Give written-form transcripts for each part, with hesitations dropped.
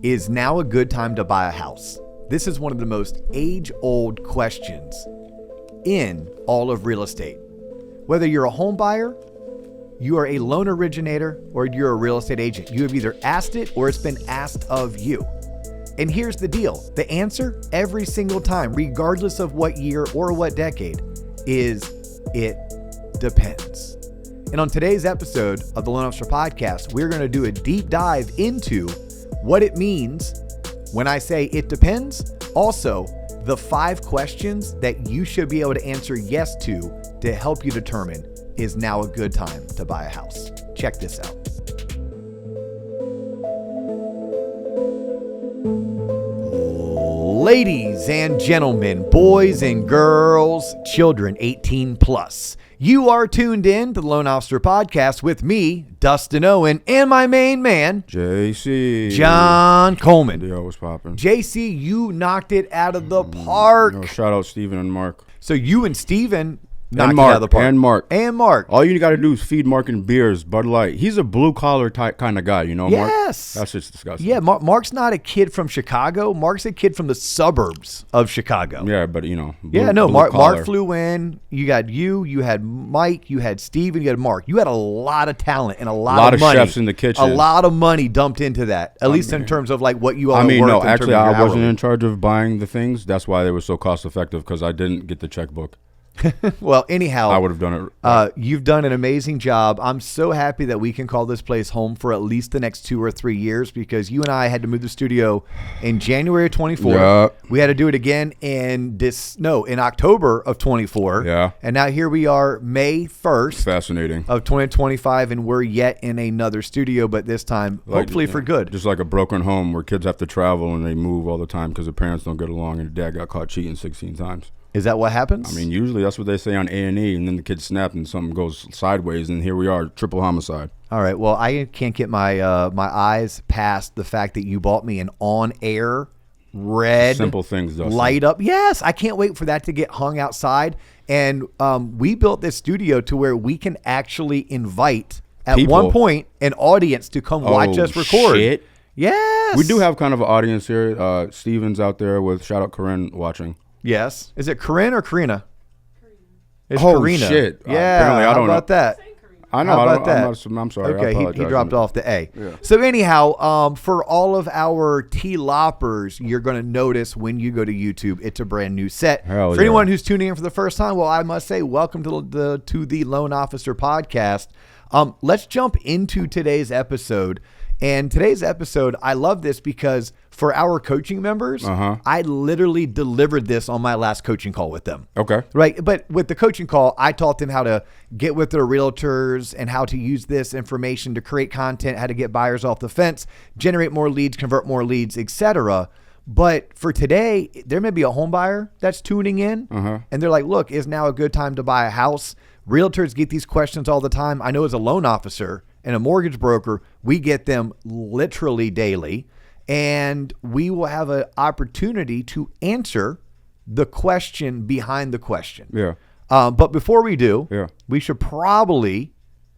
Is now a good time to buy a house? This is one of the most age-old questions in all of real estate. Whether you're a home buyer, you are a loan originator, or you're a real estate agent, you have either asked it or it's been asked of you. And here's the deal. The answer every single time, regardless of what year or what decade, is it depends. And on today's episode of the Loan Officer Podcast, we're going to do a deep dive into what it means when I say it depends. Also, the 5 questions that you should be able to answer yes to help you determine is now a good time to buy a house. Check this out. Ladies and gentlemen, boys and girls, children 18 plus. You are tuned in to the Loan Officer Podcast with me, Dustin Owen, and my main man, JC. John Coleman. Yo, what's poppin'? JC, you knocked it out of the park. Shout out Steven and Mark. So you and Steven knocked And it out Mark. of the park. And Mark. And Mark. All you got to do is feed Mark and beers, Bud Light. He's a blue-collar type kind of guy, you know, Mark? Yes. That's just disgusting. Yeah, Mark's not a kid from Chicago. Mark's a kid from the suburbs of Chicago. Yeah, but, you know. Mark flew in. You got you had Mike, you had Steven, you had Mark. You had a lot of talent and a lot of money. Chefs in the kitchen. A lot of money dumped into that, at least in terms of like what you all no, actually, I wasn't in charge of buying the things. That's why they were so cost-effective, because I didn't get the checkbook. Well, anyhow, I would have done it. You've done an amazing job. I'm so happy that we can call this place home for at least the next 2 or 3 years, because you and I had to move the studio in January of 24. Yeah. We had to do it again in October of 24. Yeah. And now here we are, May 1st. Fascinating. Of 2025, and we're yet in another studio, but this time, hopefully for good. Just like a broken home where kids have to travel and they move all the time because their parents don't get along, and dad got caught cheating 16 times. Is that what happens? I mean, usually that's what they say on A&E, and then the kids snap and something goes sideways, and here we are, triple homicide. All right. Well, I can't get my eyes past the fact that you bought me an on-air red Simple things, Dustin. light up. Yes, I can't wait for that to get hung outside. And we built this studio to where we can actually invite, at People. one point, an audience to come watch us record. Shit. Yes. We do have kind of an audience here. Steven's out there with, shout out Corinne, watching. Yes. Is it Corinne or Karina? It's Oh, Karina. shit. Yeah. Apparently, I don't How about know. that? I know. How about that? I'm sorry. I Okay, he apologize. dropped off the A. Yeah. So anyhow, for all of our Tloppers, you're going to notice when you go to YouTube, it's a brand new set. Hell For yeah. anyone who's tuning in for the first time, well, I must say, welcome to the Loan Officer Podcast. Let's jump into today's episode. And today's episode, I love this because for our coaching members, I literally delivered this on my last coaching call with them. Okay. Right. But with the coaching call, I taught them how to get with their realtors and how to use this information to create content, how to get buyers off the fence, generate more leads, convert more leads, etc. But for today, there may be a home buyer that's tuning in and they're like, look, is now a good time to buy a house? Realtors get these questions all the time. I know as a loan officer and a mortgage broker, we get them literally daily. And we will have an opportunity to answer the question behind the question. Yeah. But before we do, we should probably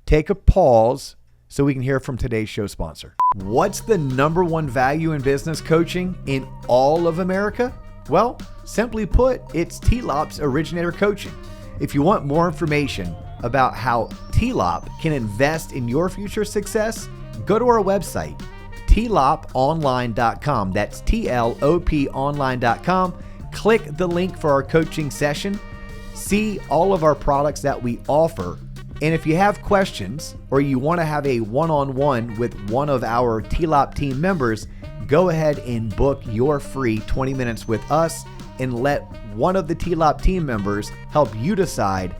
take a pause so we can hear from today's show sponsor. What's the number one value in business coaching in all of America? Well, simply put, it's Tlop's Originator Coaching. If you want more information about how Tlop can invest in your future success, go to our website, tloponline.com. That's TLOP online.com. Click the link for our coaching session. See all of our products that we offer. And if you have questions or you want to have a one-on-one with one of our Tlop team members, go ahead and book your free 20 minutes with us and let one of the Tlop team members help you decide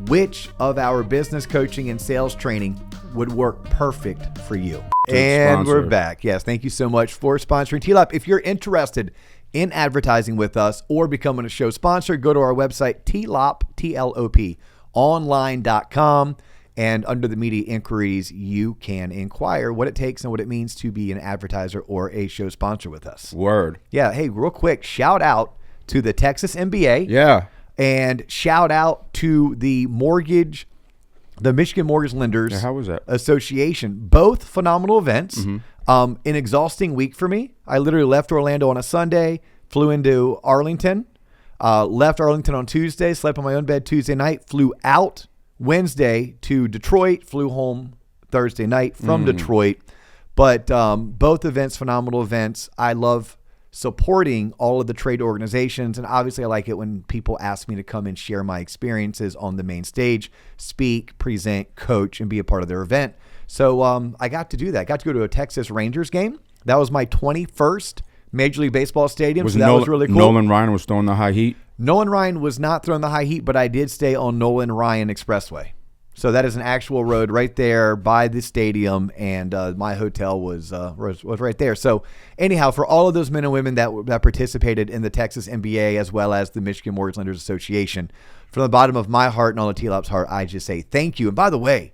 which of our business coaching and sales training would work perfect for you. And sponsor. we're back. Yes, thank you so much for sponsoring Tlop. If you're interested in advertising with us or becoming a show sponsor, go to our website, Tlop, T-L-O-P, online.com. And under the media inquiries, you can inquire what it takes and what it means to be an advertiser or a show sponsor with us. Word. Yeah. Hey, real quick, shout out to the Texas MBA. Yeah. And shout out to the Michigan Mortgage Lenders Yeah, how was that? Association. Both phenomenal events. An exhausting week for me. I literally left Orlando on a Sunday, flew into Arlington, left Arlington on Tuesday, slept on my own bed Tuesday night, flew out Wednesday to Detroit, flew home Thursday night from Detroit. But both events, phenomenal events. I love supporting all of the trade organizations. And obviously I like it when people ask me to come and share my experiences on the main stage, speak, present, coach, and be a part of their event. So I got to do that. I got to go to a Texas Rangers game. That was my 21st Major League Baseball stadium. So that was really cool. Nolan Ryan was throwing the high heat? Nolan Ryan was not throwing the high heat, but I did stay on Nolan Ryan Expressway. So that is an actual road right there by the stadium, and my hotel was right there. So anyhow, for all of those men and women that participated in the Texas NBA as well as the Michigan Mortgage Lenders Association, from the bottom of my heart and all of Tlop's heart, I just say thank you. And by the way,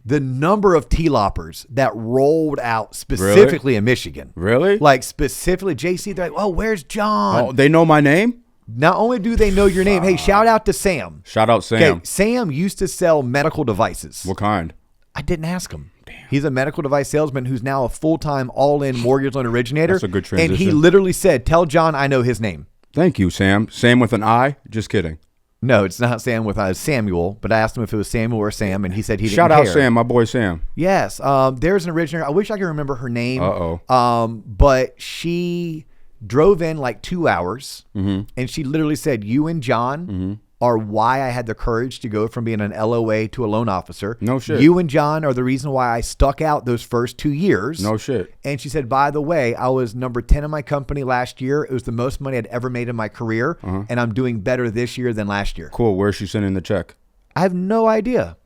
the number of Tloppers that rolled out specifically in Michigan. Really? Like specifically, JC, they're like, oh, where's John? Oh, they know my name? Not only do they know your name, hey, shout out to Sam. Shout out Sam. Okay, Sam used to sell medical devices. What kind? I didn't ask him. Damn. He's a medical device salesman who's now a full-time all-in mortgage loan originator. That's a good transition. And he literally said, tell John I know his name. Thank you, Sam. Sam with an I? Just kidding. No, it's not Sam with Samuel, but I asked him if it was Samuel or Sam, and he said he didn't care. Shout out Sam, my boy Sam. Yes. There's an originator. I wish I could remember her name. Uh-oh. But she drove in like 2 hours, and she literally said, you and John are why I had the courage to go from being an LOA to a loan officer. No shit. You and John are the reason why I stuck out those first 2 years. No shit. And she said, by the way, I was number 10 in my company last year. It was the most money I'd ever made in my career, and I'm doing better this year than last year. Cool. Where's she sending the check? I have no idea.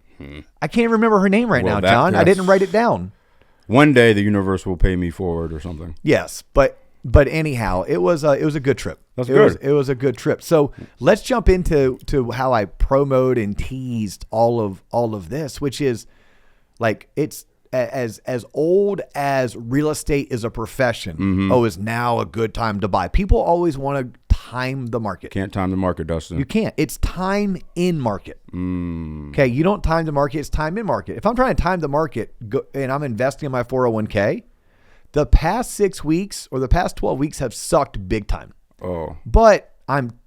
I can't remember her name right now, John. I didn't write it down. One day the universe will pay me forward or something. Yes, but anyhow, it was a good trip. That's good. It was a good trip. So let's jump into how I promoted and teased all of this, which is like it's as old as real estate is a profession. Oh, is now a good time to buy? People always want to time the market. Can't time the market, Dustin. You can't. It's time in market. Okay, you don't time the market. It's time in market. If I'm trying to time the market and I'm investing in my 401k. The past 6 weeks or the past 12 weeks have sucked big time. Oh. But I'm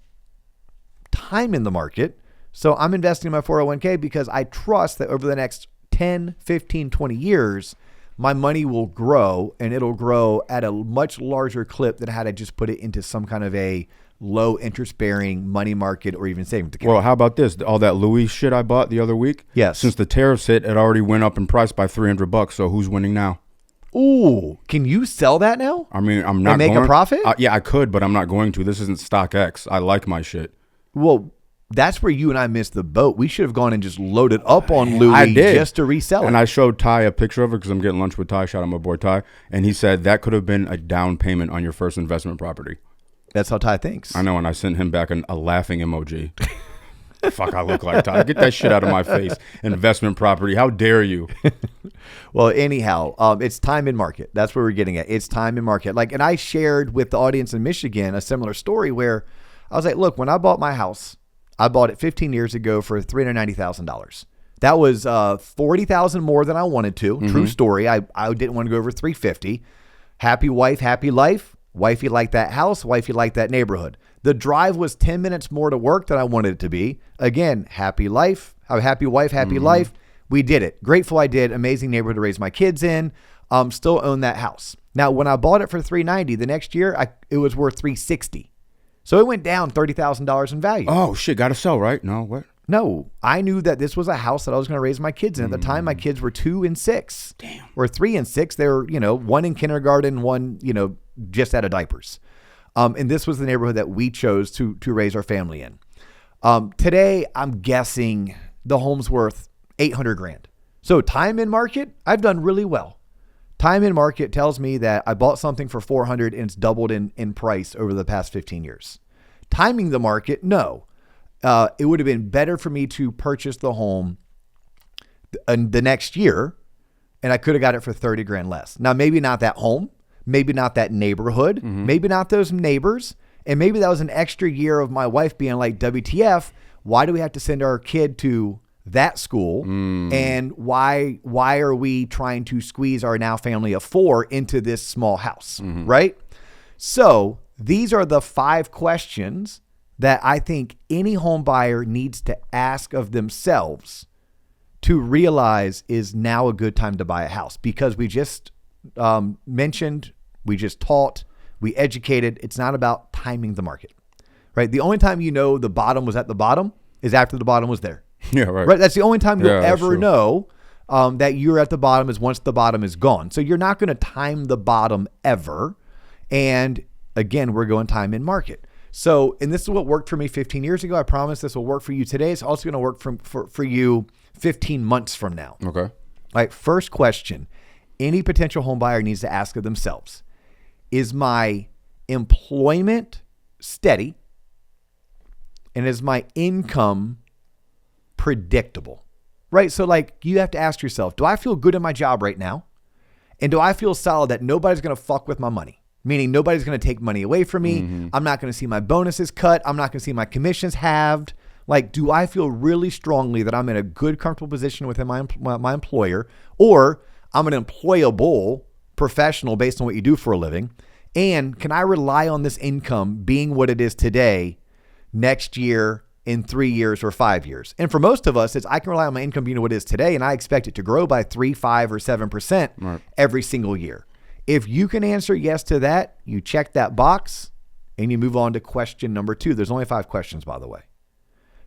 timing the market. So I'm investing in my 401k because I trust that over the next 10, 15, 20 years, my money will grow, and it'll grow at a much larger clip than had I just put it into some kind of a low interest bearing money market or even savings account. Well, how about this? All that Louis shit I bought the other week? Yes. Since the tariffs hit, it already went up in price by $300. So who's winning now? Ooh, can you sell that now? I mean, I'm not and make going, a profit? Yeah, I could, but I'm not going to. This isn't StockX. I like my shit. Well, that's where you and I missed the boat. We should have gone and just loaded up on Louis just to resell it. And I showed Ty a picture of it because I'm getting lunch with Ty. Shout out my boy Ty. And he said that could have been a down payment on your first investment property. That's how Ty thinks. I know, and I sent him back a laughing emoji. Fuck, I look like Ty. Get that shit out of my face. Investment property. How dare you? Well, anyhow, it's time in market. That's where we're getting at. It's time in market. Like, and I shared with the audience in Michigan a similar story where I was like, look, when I bought my house, I bought it 15 years ago for $390,000. That was $40,000 more than I wanted to. True story. I didn't want to go over $350,000. Happy wife, happy life. Wifey liked that house. Wifey liked that neighborhood. The drive was 10 minutes more to work than I wanted it to be. Again, happy life, a happy wife, happy life. We did it. Grateful I did. Amazing neighborhood to raise my kids in. Still own that house. Now, when I bought it for $390,000, the next year it was worth $360,000. So it went down $30,000 in value. Oh shit, got to sell, right? No, what? No, I knew that this was a house that I was going to raise my kids in. At the time, my kids were 2 and 6. Damn. Or 3 and 6. They were, one in kindergarten, one, just out of diapers. And this was the neighborhood that we chose to raise our family in. Today, I'm guessing the home's worth $800,000. So time in market, I've done really well. Time in market tells me that I bought something for $400,000 and it's doubled in price over the past 15 years. Timing the market, no. It would have been better for me to purchase the home the next year, and I could have got it for $30,000 less. Now, maybe not that home, maybe not that neighborhood, maybe not those neighbors, and maybe that was an extra year of my wife being like, WTF, why do we have to send our kid to that school, and why are we trying to squeeze our now family of 4 into this small house, right? So these are the 5 questions that I think any home buyer needs to ask of themselves to realize is now a good time to buy a house, because we just mentioned, we just taught, we educated. It's not about timing the market, right? The only time you know the bottom was at the bottom is after the bottom was there. Yeah, right. Right. That's the only time you'll ever true. know that you're at the bottom is once the bottom is gone. So you're not going to time the bottom ever. And again, we're going time in market. So, and this is what worked for me 15 years ago. I promise this will work for you today. It's also going to work for you 15 months from now. Okay. All right. First question any potential home buyer needs to ask of themselves: is my employment steady? And is my income predictable? Right? So like you have to ask yourself, do I feel good in my job right now? And do I feel solid that nobody's going to fuck with my money? Meaning nobody's going to take money away from me. I'm not going to see my bonuses cut. I'm not going to see my commissions halved. Like, do I feel really strongly that I'm in a good, comfortable position within my employer, or I'm an employable professional based on what you do for a living? And can I rely on this income being what it is today, next year, in 3 years, or 5 years? And for most of us, it's I can rely on my income being what it is today, and I expect it to grow by 3, 5, or 7% every single year. If you can answer yes to that, you check that box and you move on to question number 2. There's only 5 questions, by the way.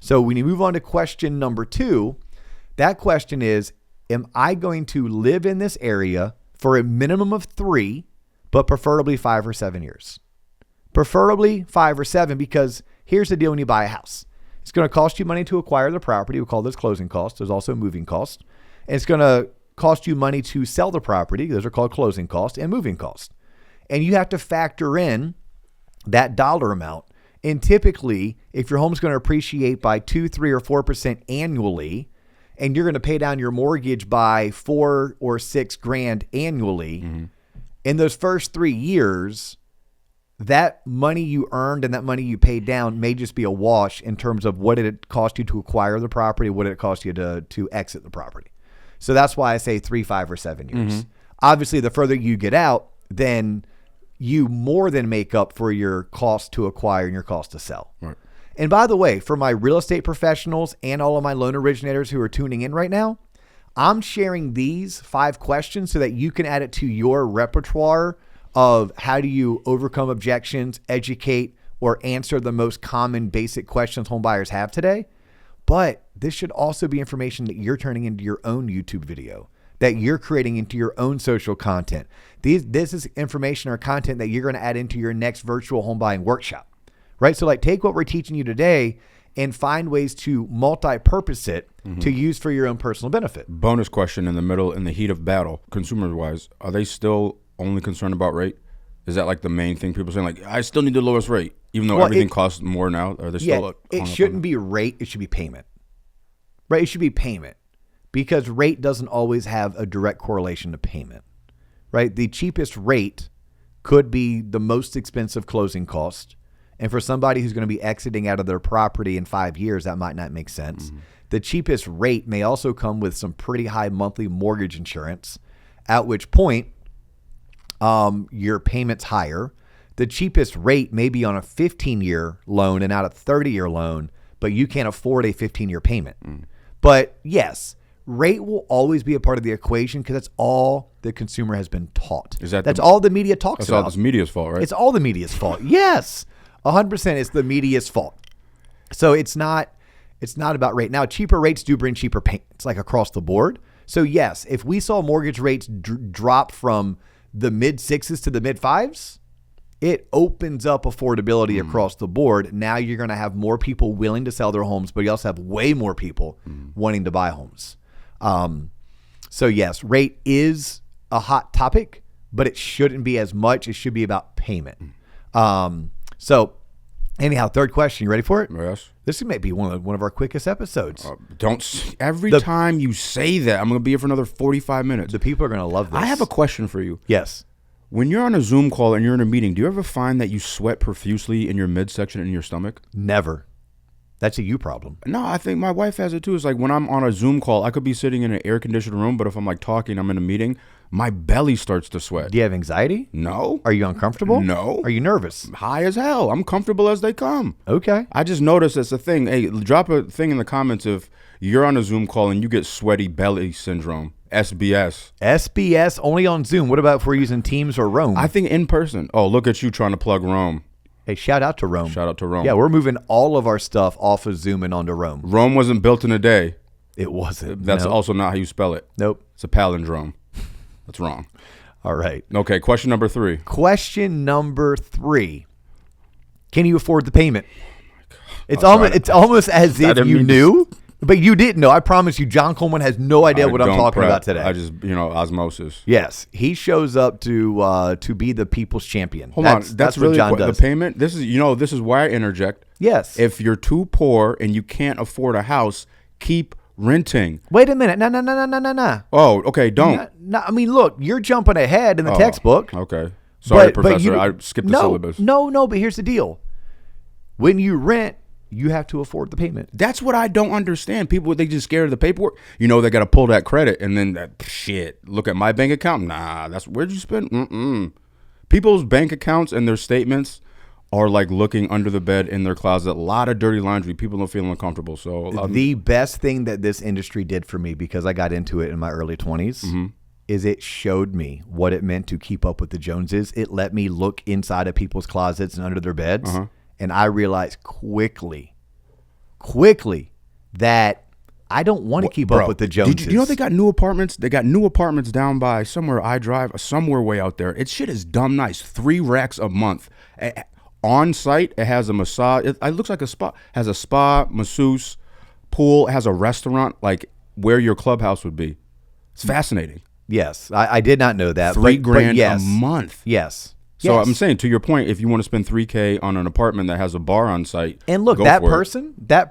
So when you move on to question number 2, that question is, am I going to live in this area for a minimum of 3, but preferably 5 or 7 years? Preferably 5 or 7, because here's the deal when you buy a house. It's going to cost you money to acquire the property. We call those closing costs. There's also moving costs. And it's going to cost you money to sell the property. Those are called closing costs and moving costs. And you have to factor in that dollar amount. And typically, if your home's going to appreciate by 2, 3, or 4% annually, and you're going to pay down your mortgage by $4 or $6,000 annually, in those first 3 years, that money you earned and that money you paid down may just be a wash in terms of what did it cost you to acquire the property, what did it cost you to exit the property. So that's why I say 3, 5, or 7 years. Obviously, the further you get out, then you more than make up for your cost to acquire and your cost to sell. Right. And by the way, for my real estate professionals and all of my loan originators who are tuning in right now, I'm sharing these 5 questions so that you can add it to your repertoire of how do you overcome objections, educate, or answer the most common basic questions home buyers have today. But this should also be information that you're turning into your own YouTube video, that you're creating into your own social content. This is information or content that you're going to add into your next virtual home buying workshop, right? So like take what we're teaching you today and find ways to multi-purpose it to use for your own personal benefit. Bonus question in the heat of battle, consumer-wise, are they still only concerned about rate? Is that like the main thing people are saying? Like, I still need the lowest rate, even though everything costs more now? Are they still it shouldn't be rate. It should be payment, right? It should be payment, because rate doesn't always have a direct correlation to payment, right? The cheapest rate could be the most expensive closing cost. And for somebody who's going to be exiting out of their property in 5 years, that might not make sense. The cheapest rate may also come with some pretty high monthly mortgage insurance, at which point your payment's higher. The cheapest rate may be on a 15-year loan and not a 30-year loan, but you can't afford a 15-year payment. But yes, rate will always be a part of the equation because that's all the consumer has been taught. That's all the media talks about. That's all the media's fault, right? It's all the media's fault. Yes, 100% it's the media's fault. So it's not about rate. Now, cheaper rates do bring cheaper payments, like across the board. So yes, if we saw mortgage rates drop from the mid 6s to the mid 5s, it opens up affordability across the board. Now you're going to have more people willing to sell their homes, but you also have way more people wanting to buy homes. So yes, rate is a hot topic, but it shouldn't be as much. It should be about payment. So anyhow, third question, you ready for it? Yes. This may be one of our quickest episodes. Every time you say that, I'm going to be here for another 45 minutes. The people are going to love this. I have a question for you. Yes. When you're on a Zoom call and you're in a meeting, do you ever find that you sweat profusely in your midsection and in your stomach? Never. That's a you problem. No, I think my wife has it too. It's like when I'm on a Zoom call, I could be sitting in an air-conditioned room, but if I'm like talking, I'm in a meeting, my belly starts to sweat. Do you have anxiety? No. Are you uncomfortable? No. Are you nervous? High as hell. I'm comfortable as they come. Okay. I just noticed it's a thing. Hey, drop a thing in the comments if you're on a Zoom call and you get sweaty belly syndrome. SBS. SBS only on Zoom. What about if we're using Teams or Roam? I think in person. Oh, look at you trying to plug Rome. Hey, shout out to Roam. Shout out to Rome. Yeah, we're moving all of our stuff off of Zoom and onto Roam. Rome wasn't built in a day. It wasn't. That's also not how you spell it. Nope. It's a palindrome. That's wrong. All right. Okay, question number 3. Question number 3. Can you afford the payment? It's almost as if you knew, but you didn't know. I promise you, John Coleman has no idea what I'm talking about today. I just, osmosis. Yes, he shows up to be the people's champion. Hold on, that's really what John does. The payment. This is why I interject. Yes. If you're too poor and you can't afford a house, keep renting. Wait a minute. No. Oh, okay. Don't. No, I mean, look, you're jumping ahead in the textbook. Okay. Sorry, Professor. I skipped the syllabus. No, but here's the deal. When you rent, you have to afford the payment. That's what I don't understand. People, they just scared of the paperwork. They got to pull that credit and then that shit. Look at my bank account. Nah, where'd you spend? People's bank accounts and their statements are like looking under the bed in their closet. A lot of dirty laundry. People don't feel uncomfortable. So the best thing that this industry did for me, because I got into it in my early 20s, is it showed me what it meant to keep up with the Joneses. It let me look inside of people's closets and under their beds. And I realized quickly that I don't want to keep up with the Joneses. You know they got new apartments? They got new apartments down by somewhere I drive, somewhere way out there. Shit is dumb nice. 3 racks a month. On site, it has a massage. It looks like a spa. Has a spa, masseuse, pool. It has a restaurant, like where your clubhouse would be. It's fascinating. Yes, I did not know that. $3,000 yes. a month. Yes. So I'm saying, to your point, if you want to spend $3,000 on an apartment that has a bar on site, and look, that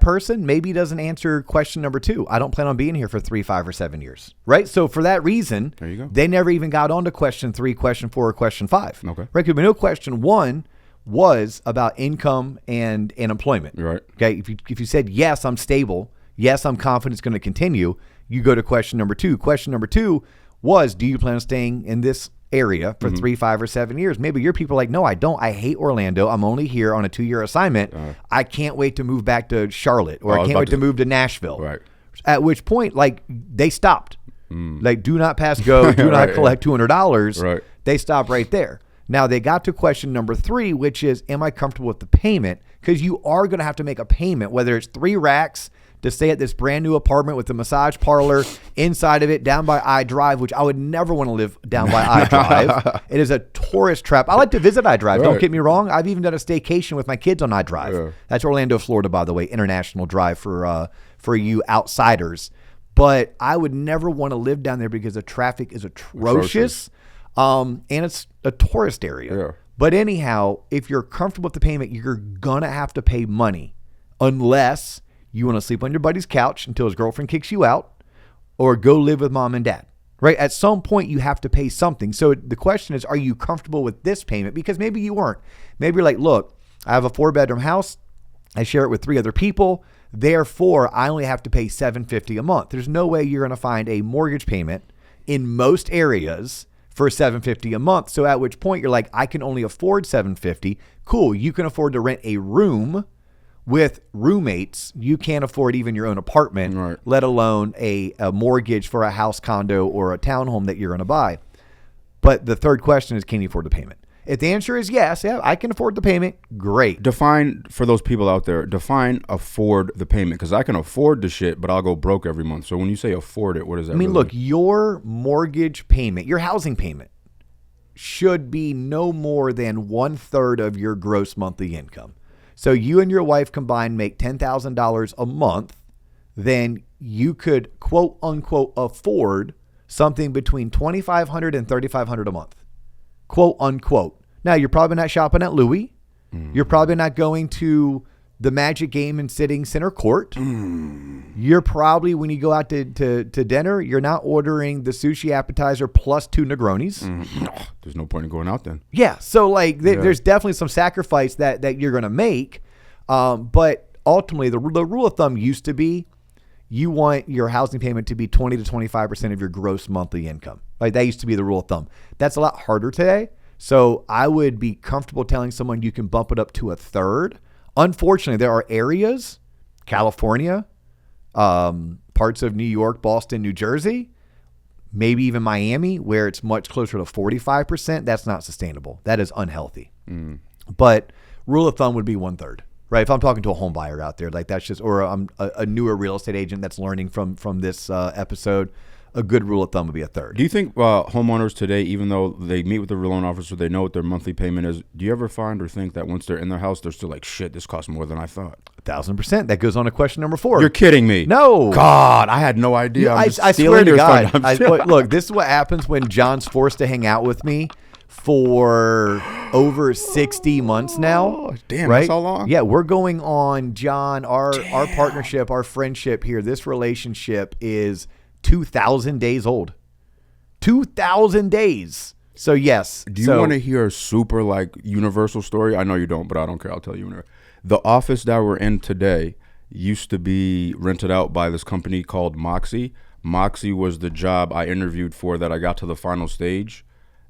person maybe doesn't answer question number 2. I don't plan on being here for 3, 5, or 7 years, right? So for that reason, there you go. They never even got on to question 3, question 4, or question 5. Okay, right? Because we know question 1 was about income and employment. Right. Okay. If you said yes, I'm stable. Yes, I'm confident it's going to continue. You go to question number 2. Question number 2 was, do you plan on staying in this area for 3, 5, or 7 years? Maybe your people are like, no, I don't. I hate Orlando. I'm only here on a 2-year assignment. I can't wait to move back to Charlotte, or I can't wait to move to Nashville. Right. At which point, like, they stopped. Like, do not pass go, do not collect $200. Right. They stopped right there. Now they got to question number 3, which is, am I comfortable with the payment? Because you are going to have to make a payment, whether it's 3 racks to stay at this brand new apartment with the massage parlor inside of it down by iDrive, which I would never want to live down by iDrive. It is a tourist trap. I like to visit iDrive. Right. Don't get me wrong. I've even done a staycation with my kids on iDrive. Yeah. That's Orlando, Florida, by the way, international drive for you outsiders. But I would never want to live down there because the traffic is atrocious. And it's a tourist area. Yeah. But anyhow, if you're comfortable with the payment, you're going to have to pay money unless you want to sleep on your buddy's couch until his girlfriend kicks you out, or go live with mom and dad, right? At some point, you have to pay something. So the question is, are you comfortable with this payment? Because maybe you weren't. Maybe you're like, look, I have a 4-bedroom house. I share it with 3 other people. Therefore, I only have to pay $750 a month. There's no way you're going to find a mortgage payment in most areas for $750 a month. So at which point you're like, I can only afford $750. Cool. You can afford to rent a room with roommates. You can't afford even your own apartment, right, let alone a mortgage for a house, condo, or a townhome that you're going to buy. But the third question is, can you afford the payment? If the answer is yes, yeah, I can afford the payment, great. Define, for those people out there, afford the payment, because I can afford the shit, but I'll go broke every month. So when you say afford it, what does that mean? Look, your mortgage payment, your housing payment should be no more than 1/3 of your gross monthly income. So you and your wife combined make $10,000 a month, then you could, quote unquote, afford something between $2,500 and $3,500 a month, quote unquote. Now, you're probably not shopping at Louis. You're probably not going to the Magic game and sitting center court. You're probably, when you go out to dinner, you're not ordering the sushi appetizer plus 2 Negronis. There's no point in going out then. Yeah. So like there's definitely some sacrifice that you're going to make. But ultimately, the rule of thumb used to be you want your housing payment to be 20 to 25% of your gross monthly income. Like that used to be the rule of thumb. That's a lot harder today. So I would be comfortable telling someone you can bump it up to a third. Unfortunately, there are areas, California, parts of New York, Boston, New Jersey, maybe even Miami, where it's much closer to 45%. That's not sustainable. That is unhealthy. But rule of thumb would be 1/3, right? If I'm talking to a home buyer out there, like that's just, or I'm a newer real estate agent that's learning from this episode, a good rule of thumb would be a third. Do you think homeowners today, even though they meet with the loan officer, they know what their monthly payment is, do you ever find or think that once they're in their house, they're still like, shit, this costs more than I thought? 1,000%. That goes on to question number 4. You're kidding me. No. God, I had no idea. I swear to God. Look, this is what happens when John's forced to hang out with me for over 60 months now. Oh, damn, right? That's how long? Yeah, we're going on, John, our partnership, our friendship here, this relationship is 2,000 days old. 2,000 days. So yes. Do you want to hear a super like universal story? I know you don't, but I don't care. I'll tell you. The office that we're in today used to be rented out by this company called Moxie. Moxie was the job I interviewed for that I got to the final stage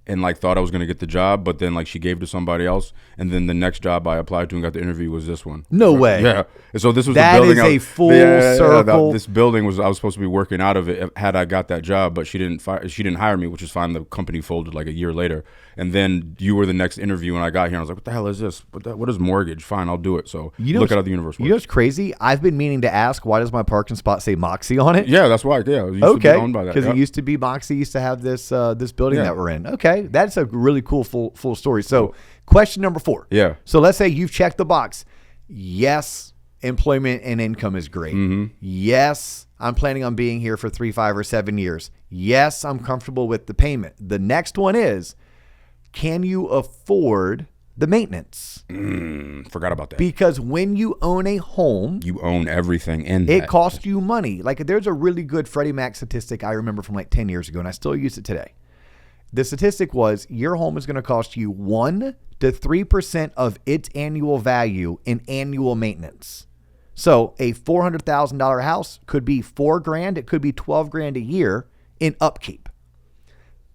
and like thought I was going to get the job, but then like she gave to somebody else, and then the next job I applied to and got the interview was this one. No way. Yeah. And so this was that the building. That is a full circle. This building was, I was supposed to be working out of it had I got that job, but she didn't hire me, which is fine. The company folded like a year later. And then you were the next interview when I got here. And I was like, what the hell is this? What is mortgage? Fine, I'll do it. So look at the universe works. You know what's crazy? I've been meaning to ask, why does my parking spot say Moxie on it? Yeah, that's why. Yeah, it used to be owned by that. Because it used to be Moxie used to have this building that we're in. Okay, that's a really cool full story. So question number 4. Yeah. So let's say you've checked the box. Yes, employment and income is great. Mm-hmm. Yes, I'm planning on being here for 3, 5, or 7 years. Yes, I'm comfortable with the payment. The next one is, can you afford the maintenance? Forgot about that. Because when you own a home, you own everything in it costs you money. Like there's a really good Freddie Mac statistic I remember from like 10 years ago, and I still use it today. The statistic was your home is going to cost you 1 to 3% of its annual value in annual maintenance. So a $400,000 house could be $4,000. It could be $12,000 a year in upkeep.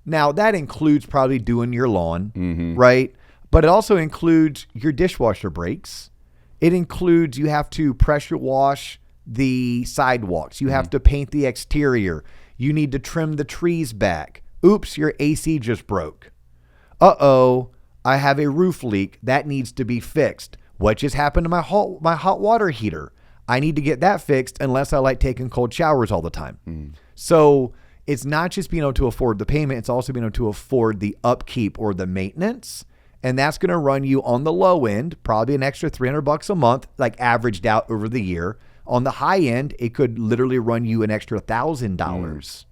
Now that includes probably doing your lawn, right? But it also includes your dishwasher breaks. It includes you have to pressure wash the sidewalks. You have to paint the exterior. You need to trim the trees back. Oops, your AC just broke. Uh-oh, I have a roof leak. That needs to be fixed. What just happened to my hot water heater? I need to get that fixed unless I like taking cold showers all the time. So it's not just being able to afford the payment. It's also being able to afford the upkeep or the maintenance. And that's going to run you on the low end, probably an extra $300 a month, like averaged out over the year. On the high end, it could literally run you an extra $1,000.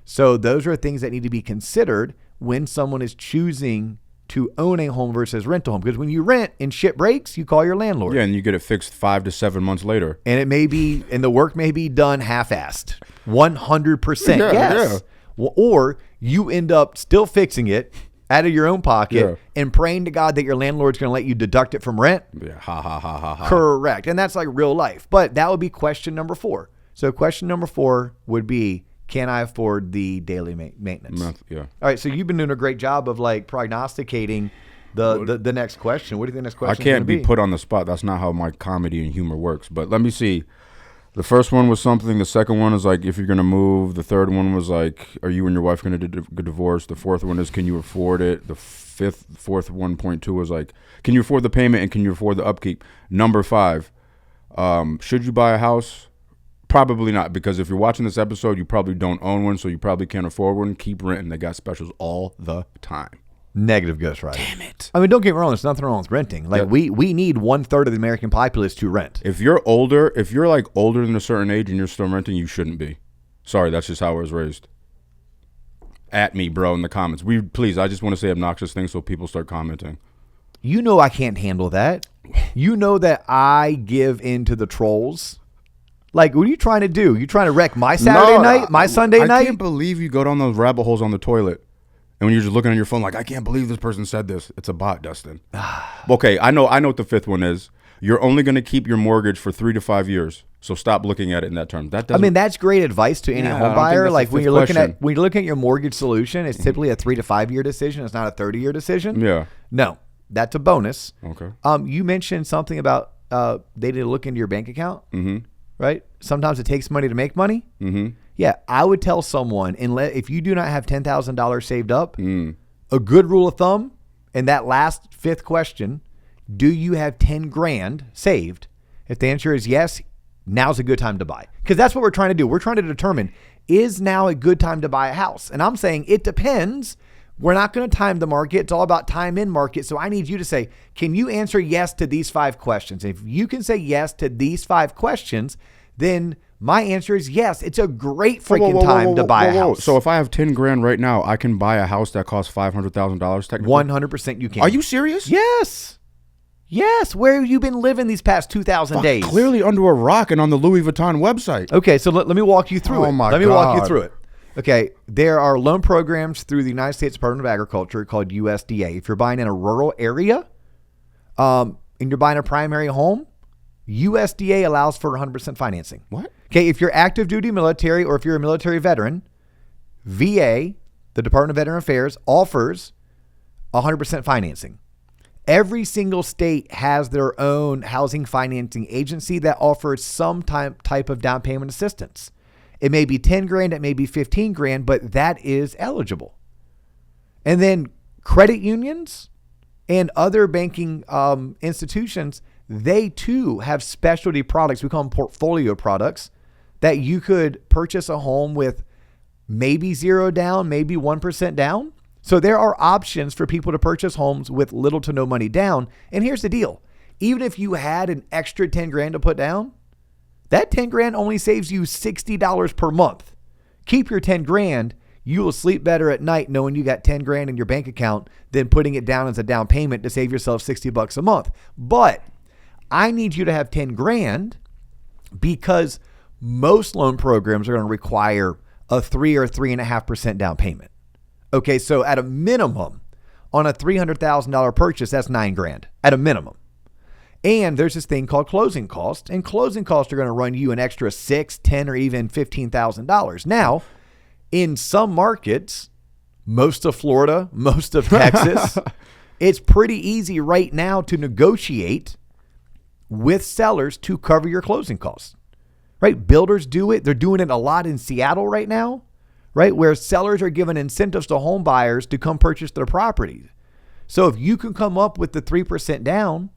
So those are things that need to be considered when someone is choosing to own a home versus rent a home. Because when you rent and shit breaks, you call your landlord. Yeah, and you get it fixed 5 to 7 months later. And it may be, and the work may be done half-assed. 100%. Yes. Yeah. Or you end up still fixing it out of your own pocket and praying to God that your landlord's going to let you deduct it from rent. Yeah, ha, ha, ha, ha, ha. Correct. And that's like real life. But that would be question number 4. So question number 4 would be, can I afford the daily maintenance? Yeah. All right. So you've been doing a great job of like prognosticating the next question. What do you think the next question I can't be put on the spot. That's not how my comedy and humor works. But let me see. The first one was something. The second one is like, if you're going to move. The third one was like, are you and your wife going to get divorced? The fourth one is, can you afford it? The fourth 1.2 was like, can you afford the payment and can you afford the upkeep? Number 5, should you buy a house? Probably not, because if you're watching this episode, you probably don't own one, so you probably can't afford one. Keep renting. They got specials all the time. Negative Ghost Rider. Damn it. I mean, don't get me wrong. There's nothing wrong with renting. Like we need 1/3 of the American populace to rent. If you're like older than a certain age and you're still renting, you shouldn't be. Sorry, that's just how I was raised. At me, bro, in the comments. Please, I just want to say obnoxious things so people start commenting. You know I can't handle that. You know that I give in to the trolls. Like, what are you trying to do? You trying to wreck my Saturday night, my Sunday night? I can't believe you go down those rabbit holes on the toilet. And when you're just looking on your phone like, I can't believe this person said this. It's a bot, Dustin. Okay, I know what the 5th one is. you're only going to keep your mortgage for 3 to 5 years. So stop looking at it in that term. That doesn't. I mean, that's great advice to any home buyer. Like when you're looking at your mortgage solution, it's typically a 3 to 5 year decision. It's not a 30-year decision. Yeah. No, that's a bonus. Okay. You mentioned something about they did look into your bank account. Mm-hmm. Right? Sometimes it takes money to make money. Mm-hmm. Yeah, I would tell someone, if you do not have $10,000 saved up, a good rule of thumb, in that last fifth question, do you have 10 grand saved? If the answer is yes, now's a good time to buy. Because that's what we're trying to do. We're trying to determine, is now a good time to buy a house? And I'm saying it depends. We're not going to time the market. It's all about time in market. So I need you to say, can you answer yes to these 5 questions? If you can say yes to these 5 questions, then my answer is yes. It's a great freaking time to buy a house. So if I have 10 grand right now, I can buy a house that costs $500,000 technically? 100% you can. Are you serious? Yes. Yes. Where have you been living these past 2,000 days? Clearly under a rock and on the Louis Vuitton website. Okay, so let me walk you through it. Oh my God. Let me walk you through it. Okay, there are loan programs through the United States Department of Agriculture called USDA. If you're buying in a rural area and you're buying a primary home, USDA allows for 100% financing. What? Okay, if you're active duty military or if you're a military veteran, VA, the Department of Veteran Affairs, offers 100% financing. Every single state has their own housing financing agency that offers some type of down payment assistance. It may be 10 grand, it may be 15 grand, but that is eligible. And then credit unions and other banking institutions, they too have specialty products. We call them portfolio products that you could purchase a home with maybe 0 down, maybe 1% down. So there are options for people to purchase homes with little to no money down. And here's the deal. Even if you had an extra 10 grand to put down, that 10 grand only saves you $60 per month. Keep your 10 grand. You will sleep better at night knowing you got 10 grand in your bank account than putting it down as a down payment to save yourself $60 a month. But I need you to have 10 grand because most loan programs are going to require a 3 or 3.5% down payment. Okay, so at a minimum on a $300,000 purchase, that's 9 grand at a minimum. And there's this thing called closing costs, and closing costs are going to run you an extra $6,000, $10,000, or even $15,000. Now, in some markets, most of Florida, most of Texas, it's pretty easy right now to negotiate with sellers to cover your closing costs. Right? Builders do it. They're doing it a lot in Seattle right now, right? Where sellers are giving incentives to home buyers to come purchase their properties. So if you can come up with the 3% down,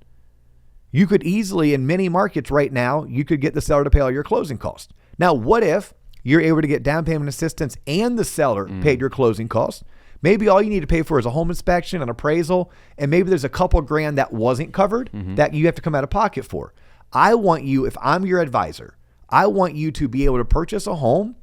you could easily, in many markets right now, you could get the seller to pay all your closing costs. Now, what if you're able to get down payment assistance and the seller paid your closing costs? Maybe all you need to pay for is a home inspection, an appraisal, and maybe there's a couple grand that wasn't covered that you have to come out of pocket for. I want you, if I'm your advisor, I want you to be able to purchase a home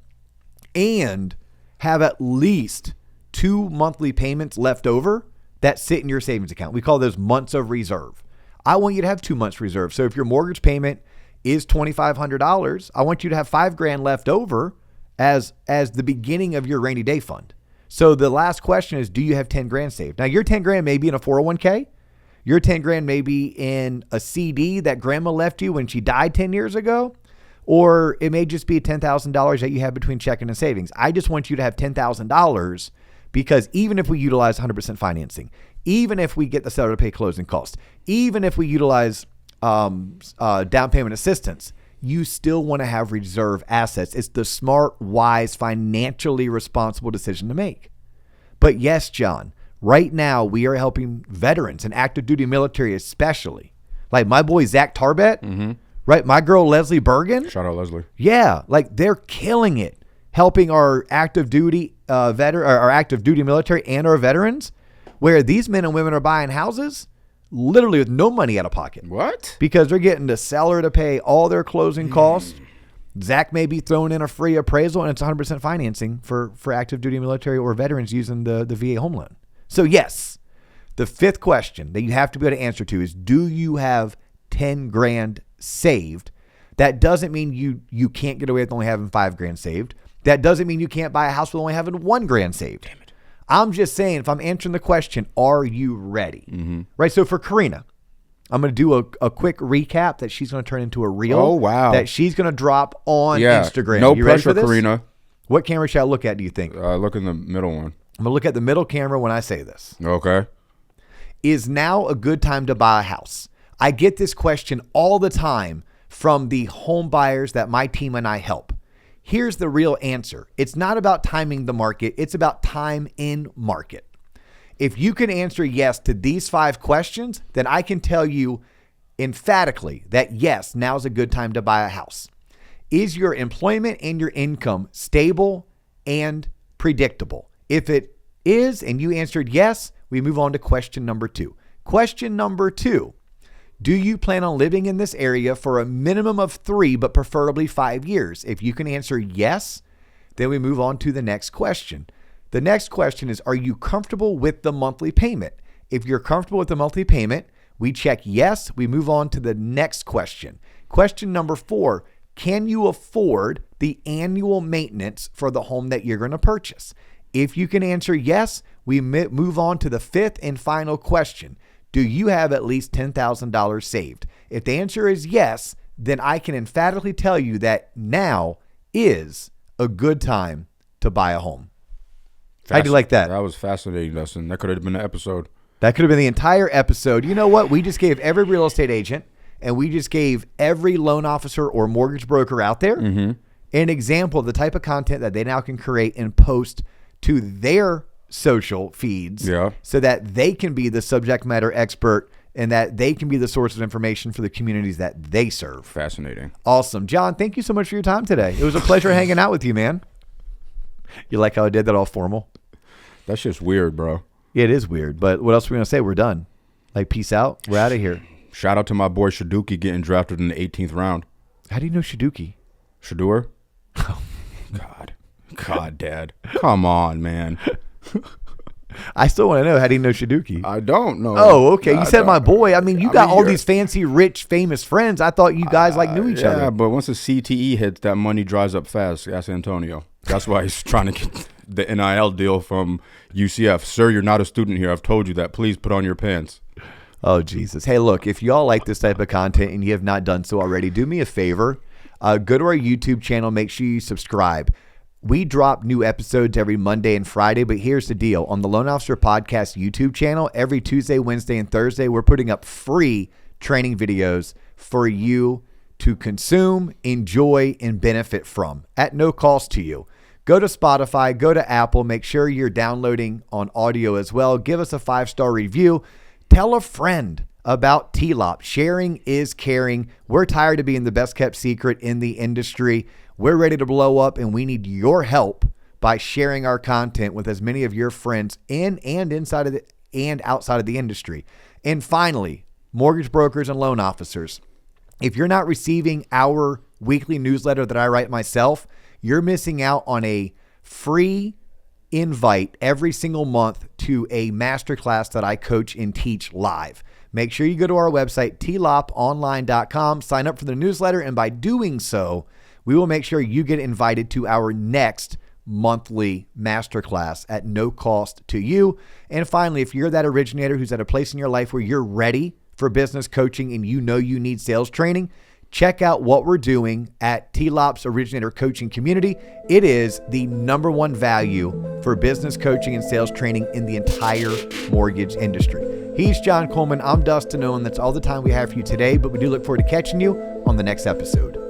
and have at least 2 monthly payments left over that sit in your savings account. We call those months of reserve. I want you to have 2 months reserve. So if your mortgage payment is $2,500, I want you to have 5 grand left over as the beginning of your rainy day fund. So the last question is, do you have 10 grand saved? Now your 10 grand may be in a 401k. Your 10 grand may be in a CD that grandma left you when she died 10 years ago. Or it may just be $10,000 that you have between checking and savings. I just want you to have $10,000 because even if we utilize 100% financing, even if we get the seller to pay closing costs, even if we utilize down payment assistance, you still want to have reserve assets. It's the smart, wise, financially responsible decision to make. But yes, John, right now we are helping veterans and active duty military especially. Like my boy, Zach Tarbett, right? My girl, Leslie Bergen. Shout out, Leslie. Yeah, like they're killing it, helping our active duty our active duty military and our veterans, where these men and women are buying houses literally with no money out of pocket. What? Because they're getting the seller to pay all their closing costs. Zach may be throwing in a free appraisal, and it's 100% financing for active duty military or veterans using the VA home loan. So yes, the fifth question that you have to be able to answer to is, do you have 10 grand saved? That doesn't mean you can't get away with only having 5 grand saved. That doesn't mean you can't buy a house with only having 1 grand saved. Damn it. I'm just saying, if I'm answering the question, are you ready? Right? So for Karina, I'm going to do a quick recap that she's going to turn into a reel. Oh, wow. That she's going to drop on Yeah. Instagram. No You ready pressure, for this? Karina. What camera should I look at, do you think? Look in the middle one. I'm going to look at the middle camera when I say this. Okay. Is now a good time to buy a house? I get this question all the time from the home buyers that my team and I help. Here's the real answer. It's not about timing the market. It's about time in market. If you can answer yes to these 5 questions, then I can tell you emphatically that yes, now's a good time to buy a house. Is your employment and your income stable and predictable? If it is, and you answered yes, we move on to question number 2. Question number 2, do you plan on living in this area for a minimum of 3, but preferably 5 years? If you can answer yes, then we move on to the next question. The next question is, are you comfortable with the monthly payment? If you're comfortable with the monthly payment, we check yes. We move on to the next question. Question number 4, can you afford the annual maintenance for the home that you're going to purchase? If you can answer yes, we move on to the 5th and final question. Do you have at least $10,000 saved? If the answer is yes, then I can emphatically tell you that now is a good time to buy a home. How do you like that? That was fascinating, Dustin. That could have been an episode. That could have been the entire episode. You know what? We just gave every real estate agent and we just gave every loan officer or mortgage broker out there an example of the type of content that they now can create and post to their social feeds so that they can be the subject matter expert and that they can be the source of information for the communities that they serve. Fascinating. Awesome. John, thank you so much for your time today. It was a pleasure hanging out with you, man. You like how I did that all formal? That's just weird, bro. Yeah, it is weird. But what else are we going to say? We're done. Like, peace out. We're out of here. Shout out to my boy Shaduki getting drafted in the 18th round. How do you know Shaduki? Shadur? Oh, God, Dad. Come on, man. I still want to know, how do you know Shaduki? I don't know. Oh, okay. You said my boy. I mean, you got all these fancy, rich, famous friends. I thought you guys knew each other. Yeah, but once the CTE hits, that money dries up fast. That's Antonio. That's why he's trying to get the NIL deal from UCF. Sir, you're not a student here. I've told you that. Please put on your pants. Oh, Jesus. Hey, look, if y'all like this type of content and you have not done so already, do me a favor. Go to our YouTube channel. Make sure you subscribe. We drop new episodes every Monday and Friday, but here's the deal. On the Loan Officer Podcast YouTube channel, every Tuesday, Wednesday, and Thursday, we're putting up free training videos for you to consume, enjoy, and benefit from at no cost to you. Go to Spotify, go to Apple, make sure you're downloading on audio as well. Give us a 5-star review. Tell a friend about Tlop. Sharing is caring. We're tired of being the best kept secret in the industry. We're ready to blow up, and we need your help by sharing our content with as many of your friends in and inside of the and outside of the industry. And finally, mortgage brokers and loan officers, if you're not receiving our weekly newsletter that I write myself, you're missing out on a free invite every single month to a masterclass that I coach and teach live. Make sure you go to our website, tloponline.com, sign up for the newsletter, and by doing so, we will make sure you get invited to our next monthly masterclass at no cost to you. And finally, if you're that originator who's at a place in your life where you're ready for business coaching and you know you need sales training, check out what we're doing at Tlop's Originator Coaching Community. It is the #1 value for business coaching and sales training in the entire mortgage industry. He's John Coleman. I'm Dustin Owen. That's all the time we have for you today, but we do look forward to catching you on the next episode.